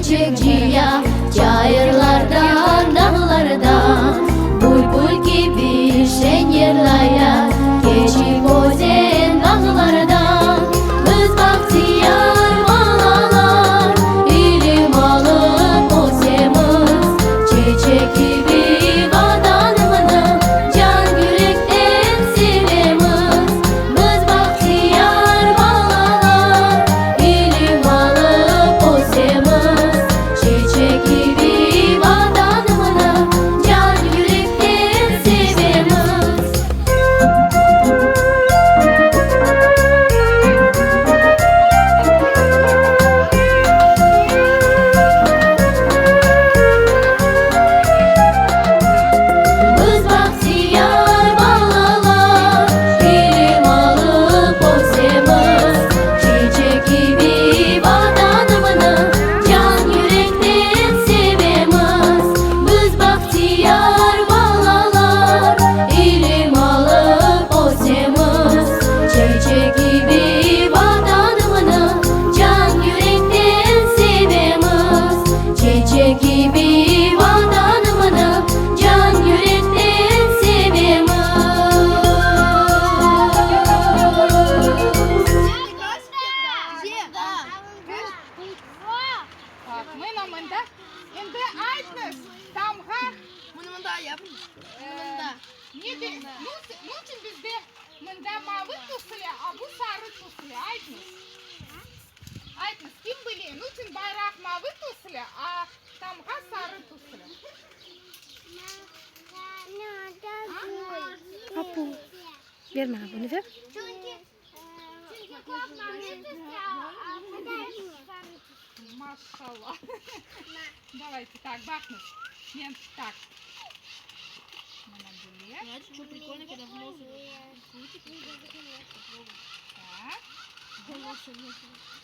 çiçekçiya, çayırlardan, dağlardan bülbül gibi şen yerlaya, geçip özen dağlardan. Biz bahtiyar balalar, ilim alıp özemiz, çiçek gibi vatanımızı can yürekten sevemiz. Biz bahtiyar balalar, ilim alıp özemiz, çiçek gibi vatanımızı can yürekten sevemiz. Biz bahtiyar balalar, ilim alıp özemiz, çiçek gibi vatanımızı can yürekten sevemiz. Biz bahtiyar balalar, ilim alıp özemiz, çiçek gibi vatanımızı can yürekten sevemiz. Çiçek gibi vatanımızı can yürekten sevemiz. Так, ми на мында. Енді айтыңыз, тамға Мында yap. Niçin bizde mında mavi tüslü, a bu sarı tüslü? Айтыңыз. Айтыңыз, kim bilir? Niçin bayrak mavi tüslü, a tamga sarı tüslü? Apu. Verme bunu ver. Maşallah. Давайте так, бахнуть. Нет, так. Молодец. Что прикольно, когда в нос Так.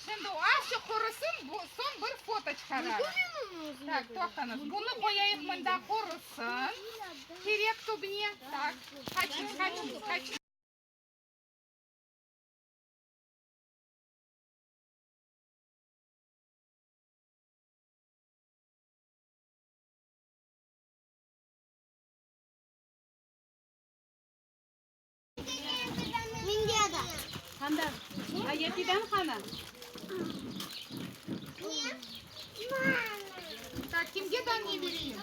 Şimdi o aşık korusun, son bir foto çıkarır. Так, toxtanız. Bunu koyayım mında korusun. Gerek tubine. Так. Kaçın. Так, kimge ben ne vereyim?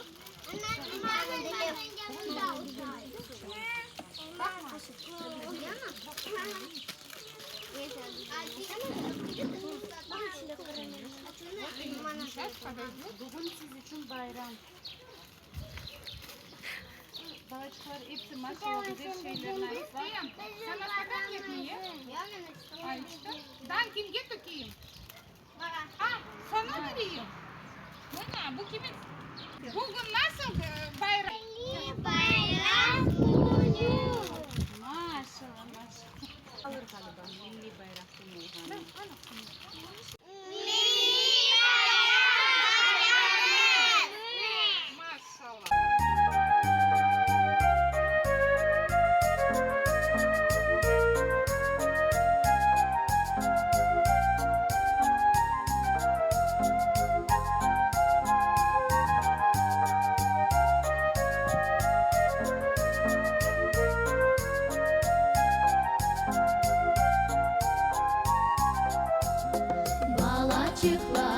Bugün siz için bayram. Bağışlar hepsi maşallah güzel şeyler var. Sana sakın yetmiyor. Ayçta. Ben kimge takayım? Ha, sana vereyim. Buna, bu kimin? Bugün nasıl bayram? Maşallah maşallah. Alır galiba milli bayrak değil. Maşallah. Balacıklar